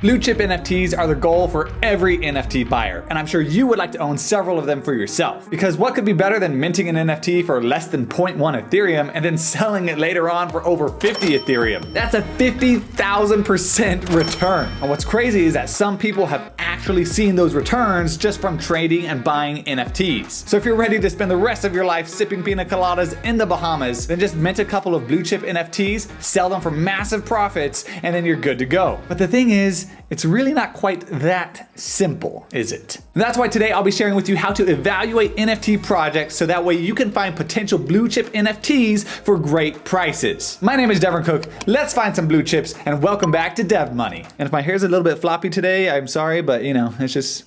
Blue chip NFTs are the goal for every NFT buyer, and I'm sure you would like to own several of them for yourself. Because what could be better than minting an NFT for less than 0.1 Ethereum and then selling it later on for over 50 Ethereum? That's a 50,000% return. And what's crazy is that some people have actually seen those returns just from trading and buying NFTs. So if you're ready to spend the rest of your life sipping pina coladas in the Bahamas, then just mint a couple of blue chip NFTs, sell them for massive profits, and then you're good to go. But the thing is, it's really not quite that simple, is it? And that's why today I'll be sharing with you how to evaluate NFT projects so that way you can find potential blue chip NFTs for great prices. My name is Devin Cook. Let's find some blue chips, and welcome back to Dev Money. And if my hair's a little bit floppy today, I'm sorry, but it's just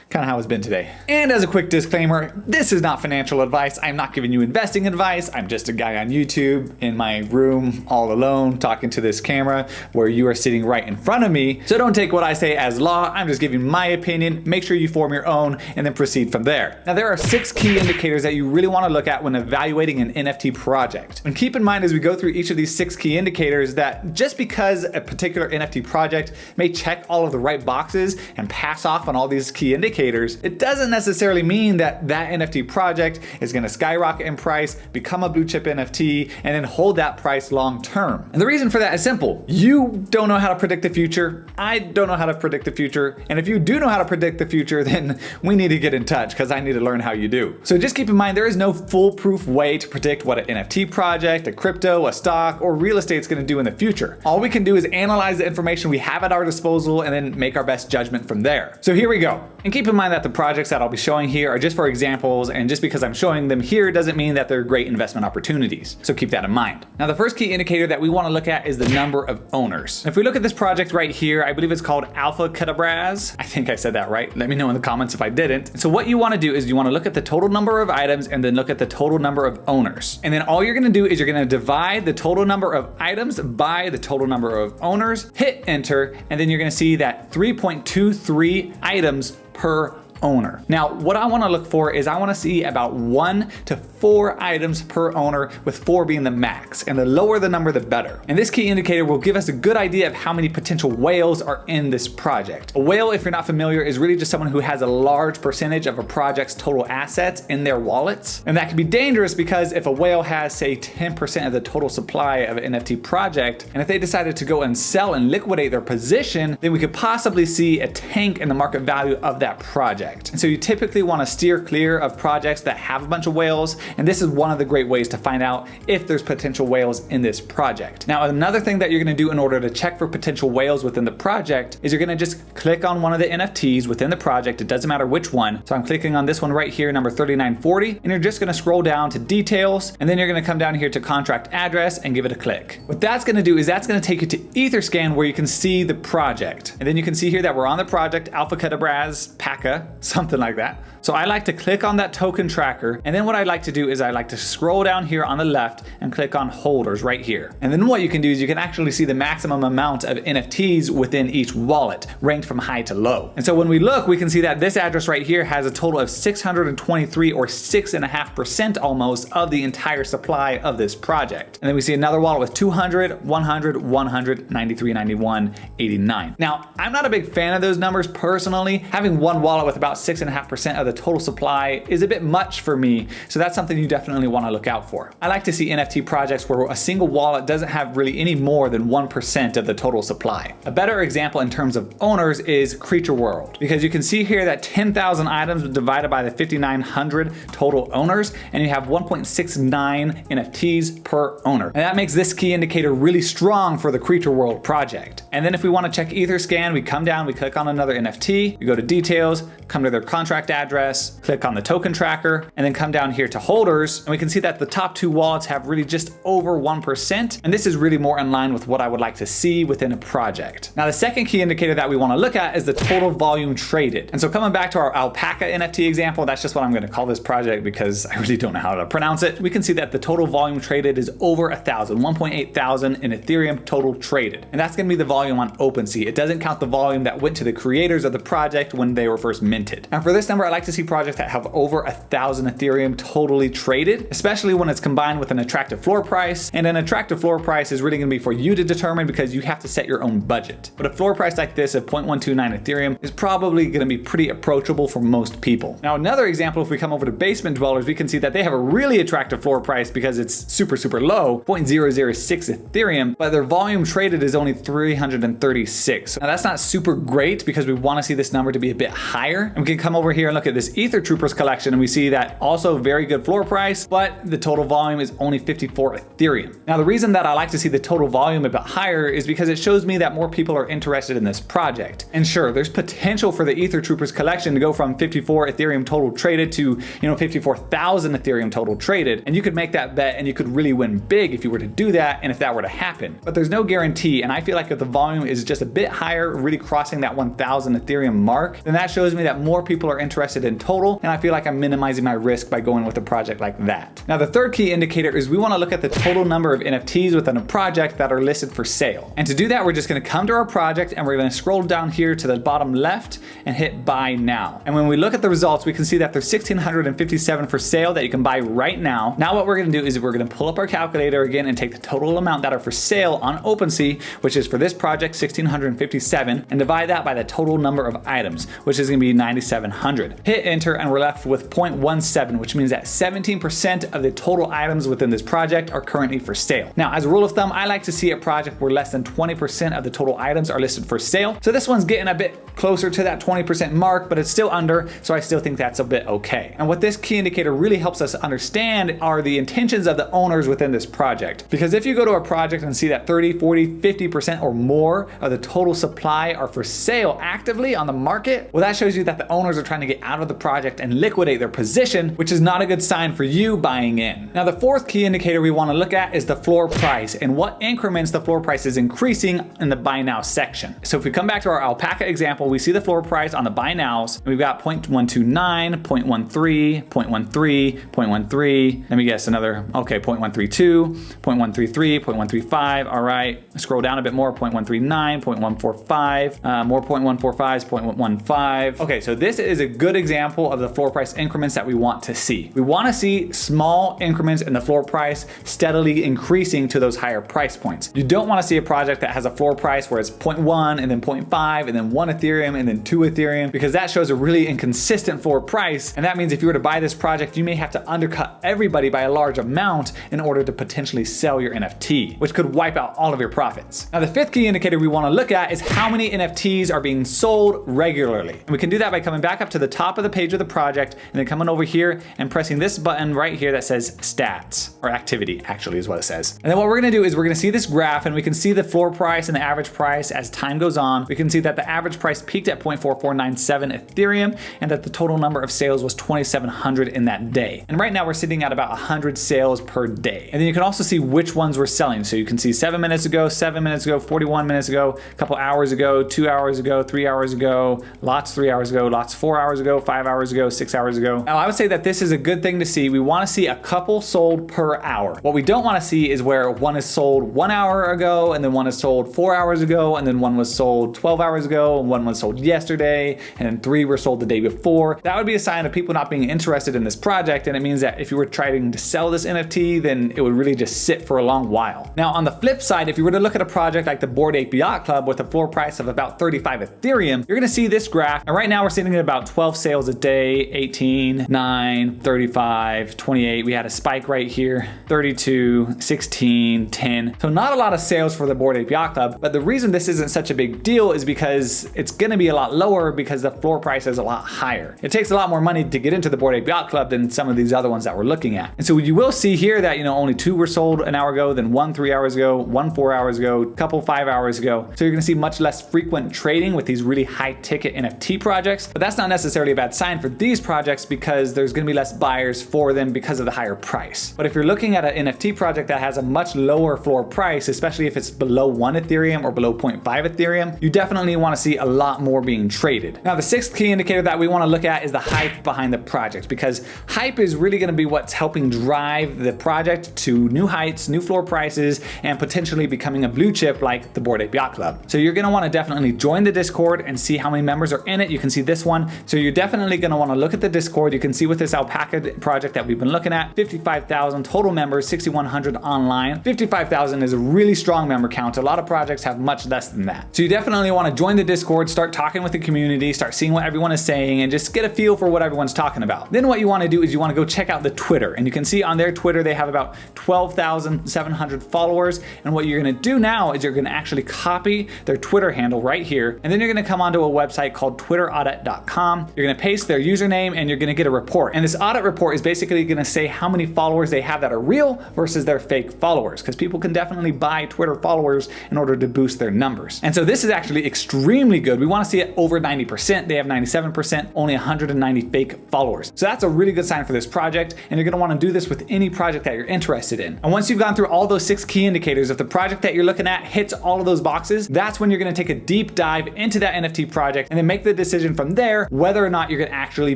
kind of how it's been today. And as a quick disclaimer, this is not financial advice. I'm not giving you investing advice. I'm just a guy on YouTube in my room all alone talking to this camera where you are sitting right in front of me. So don't take what I say as law. I'm just giving my opinion. Make sure you form your own and then proceed from there. Now, there are 6 key indicators that you really want to look at when evaluating an NFT project. And keep in mind as we go through each of these 6 key indicators that just because a particular NFT project may check all of the right boxes and pass off on all these key indicators, it doesn't necessarily mean that that NFT project is going to skyrocket in price, become a blue chip NFT, and then hold that price long term. And the reason for that is simple. You don't know how to predict the future. I don't know how to predict the future. And if you do know how to predict the future, then we need to get in touch because I need to learn how you do. So just keep in mind, there is no foolproof way to predict what an NFT project, a crypto, a stock, or real estate is going to do in the future. All we can do is analyze the information we have at our disposal and then make our best judgment from there. So here we go. And keep in mind that the projects that I'll be showing here are just for examples, and just because I'm showing them here doesn't mean that they're great investment opportunities. So keep that in mind. Now, the first key indicator that we want to look at is the number of owners. If we look at this project right here, I believe it's called Alpha Cadabras. I think I said that right. Let me know in the comments if I didn't. So what you want to do is you want to look at the total number of items and then look at the total number of owners. And then all you're going to do is you're going to divide the total number of items by the total number of owners, hit enter, and then you're going to see that 3.23 items per owner. Now, what I want to look for is I want to see about 1 to 4 items per owner, with 4 being the max, and the lower the number, the better. And this key indicator will give us a good idea of how many potential whales are in this project. A whale, if you're not familiar, is really just someone who has a large percentage of a project's total assets in their wallets. And that can be dangerous because if a whale has, say, 10% of the total supply of an NFT project, and if they decided to go and sell and liquidate their position, then we could possibly see a tank in the market value of that project. And so you typically want to steer clear of projects that have a bunch of whales, and this is one of the great ways to find out if there's potential whales in this project. Now, another thing that you're going to do in order to check for potential whales within the project is you're going to just click on one of the NFTs within the project. It doesn't matter which one. So I'm clicking on this one right here, number 3940, and you're just going to scroll down to details, and then you're going to come down here to contract address and give it a click. What that's going to do is that's going to take you to Etherscan, where you can see the project. And then you can see here that we're on the project Alpha Cadabras Paca, something like that. So I like to click on that token tracker, and then what I like to do is I like to scroll down here on the left and click on holders right here. And then what you can do is you can actually see the maximum amount of NFTs within each wallet, ranked from high to low. And so when we look, we can see that this address right here has a total of 623, or 6.5% almost, of the entire supply of this project. And then we see another wallet with 200, 100, 100, 93, 91, 89. Now, I'm not a big fan of those numbers personally. Having one wallet with about 6.5% of the total supply is a bit much for me, so that's something you definitely want to look out for. I like to see NFT projects where a single wallet doesn't have really any more than 1% of the total supply. A better example in terms of owners is Creature World, because you can see here that 10,000 items divided by the 5,900 total owners, and you have 1.69 NFTs per owner. And that makes this key indicator really strong for the Creature World project. And then if we want to check Etherscan, we come down, we click on another NFT, we go to details, come to their contract address, click on the token tracker, and then come down here to holders, and we can see that the top 2 wallets have really just over 1%, and this is really more in line with what I would like to see within a project. Now, the second key indicator that we want to look at is the total volume traded. And so coming back to our Alpaca NFT example, that's just what I'm going to call this project because I really don't know how to pronounce it. We can see that the total volume traded is over 1.8 thousand in Ethereum total traded. And that's going to be the volume on OpenSea. It doesn't count the volume that went to the creators of the project when they were first minted. minted. And for this number, I like to see projects that have over 1,000 Ethereum totally traded, especially when it's combined with an attractive floor price. And an attractive floor price is really going to be for you to determine because you have to set your own budget. But a floor price like this of 0.129 Ethereum is probably going to be pretty approachable for most people. Now, another example, if we come over to basement dwellers, we can see that they have a really attractive floor price because it's super low, 0.006 Ethereum, but their volume traded is only 336. Now that's not super great because we want to see this number to be a bit higher. And we can come over here and look at this Ether Troopers collection, and we see that also very good floor price, but the total volume is only 54 Ethereum. Now, the reason that I like to see the total volume a bit higher is because it shows me that more people are interested in this project. And sure, there's potential for the Ether Troopers collection to go from 54 Ethereum total traded to, 54,000 Ethereum total traded. And you could make that bet and you could really win big if you were to do that and if that were to happen. But there's no guarantee. And I feel like if the volume is just a bit higher, really crossing that 1,000 Ethereum mark, then that shows me that more people are interested in total. And I feel like I'm minimizing my risk by going with a project like that. Now, the third key indicator is we want to look at the total number of NFTs within a project that are listed for sale. And to do that, we're just going to come to our project and we're going to scroll down here to the bottom left and hit buy now. And when we look at the results, we can see that there's 1,657 for sale that you can buy right now. Now what we're going to do is we're going to pull up our calculator again and take the total amount that are for sale on OpenSea, which is for this project 1,657, and divide that by the total number of items, which is going to be 9,700. Hit enter and we're left with 0.17, which means that 17% of the total items within this project are currently for sale. Now, as a rule of thumb, I like to see a project where less than 20% of the total items are listed for sale. So this one's getting a bit closer to that 20% mark, but it's still under, so I still think that's a bit okay. And what this key indicator really helps us understand are the intentions of the owners within this project. Because if you go to a project and see that 30, 40, 50% or more of the total supply are for sale actively on the market, well, that shows you that the owners are trying to get out of the project and liquidate their position, which is not a good sign for you buying in. Now, the fourth key indicator we want to look at is the floor price and what increments the floor price is increasing in the buy now section. So if we come back to our alpaca example, we see the floor price on the buy nows. And we've got 0.129, 0.13, 0.13, 0.13. Let me guess another, okay, 0.132, 0.133, 0.135. All right, scroll down a bit more, 0.139, 0.145, more 0.145s, 0.15. Okay, so this is a good example of the floor price increments that we want to see. We want to see small increments in the floor price steadily increasing to those higher price points. You don't want to see a project that has a floor price where it's 0.1 and then 0.5 and then 1 Ethereum and then 2 Ethereum, because that shows a really inconsistent floor price. And that means if you were to buy this project, you may have to undercut everybody by a large amount in order to potentially sell your NFT, which could wipe out all of your profits. Now, the fifth key indicator we want to look at is how many NFTs are being sold regularly. And we can do that by coming back up to the top of the page of the project and then coming over here and pressing this button right here that says stats, or activity actually is what it says. And then what we're going to do is we're going to see this graph and we can see the floor price and the average price as time goes on. We can see that the average price peaked at 0.4497 Ethereum and that the total number of sales was 2,700 in that day. And right now we're sitting at about 100 sales per day. And then you can also see which ones we're selling. So you can see 7 minutes ago, 7 minutes ago, 41 minutes ago, a couple hours ago, 2 hours ago, 3 hours ago, lots 3 hours ago, lots 4 hours ago, 5 hours ago, 6 hours ago. Now I would say that this is a good thing to see. We want to see a couple sold per hour. What we don't want to see is where one is sold 1 hour ago and then one is sold 4 hours ago and then one was sold 12 hours ago and one was sold yesterday and then 3 were sold the day before. That would be a sign of people not being interested in this project, and it means that if you were trying to sell this NFT, then it would really just sit for a long while. Now on the flip side, if you were to look at a project like the Bored Ape Yacht Club with a floor price of about 35 Ethereum, you're going to see this graph, and right now we're sitting at about 12 sales a day, 18, 9, 35, 28. We had a spike right here, 32, 16, 10. So not a lot of sales for the Bored Ape Yacht Club, but the reason this isn't such a big deal is because it's going to be a lot lower because the floor price is a lot higher. It takes a lot more money to get into the Bored Ape Yacht Club than some of these other ones that we're looking at. And so you will see here that, only 2 were sold an hour ago, then 1 3 hours ago, 1 4 hours ago, a couple 5 hours ago. So you're going to see much less frequent trading with these really high ticket NFT projects, but that's not necessarily a bad sign for these projects because there's going to be less buyers for them because of the higher price. But if you're looking at an NFT project that has a much lower floor price, especially if it's below 1 Ethereum or below 0.5 Ethereum, you definitely want to see a lot more being traded. Now, the sixth key indicator that we want to look at is the hype behind the project, because hype is really going to be what's helping drive the project to new heights, new floor prices, and potentially becoming a blue chip like the Bored Ape Yacht Club. So you're going to want to definitely join the Discord and see how many members are in it. You can see this one. So you're definitely going to want to look at the Discord. You can see with this alpaca project that we've been looking at, 55,000 total members, 6,100 online. 55,000 is a really strong member count. A lot of projects have much less than that. So you definitely want to join the Discord, start talking with the community, start seeing what everyone is saying, and just get a feel for what everyone's talking about. Then what you want to do is you want to go check out the Twitter, and you can see on their Twitter they have about 12,700 followers. And what you're going to do now is you're going to actually copy their Twitter handle right here, and then you're going to come onto a website called twitteraudit.com. You're going to paste their username and you're going to get a report. And this audit report is basically going to say how many followers they have that are real versus their fake followers, because people can definitely buy Twitter followers in order to boost their numbers. And so this is actually extremely good. We want to see it over 90%. They have 97%, only 190 fake followers. So that's a really good sign for this project, and you're going to want to do this with any project that you're interested in. And once you've gone through all those 6 key indicators, if the project that you're looking at hits all of those boxes, that's when you're going to take a deep dive into that NFT project and then make the decision from there whether or not you're going to actually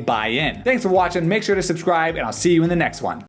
buy in. Thanks for watching. Make sure to subscribe, and I'll see you in the next one.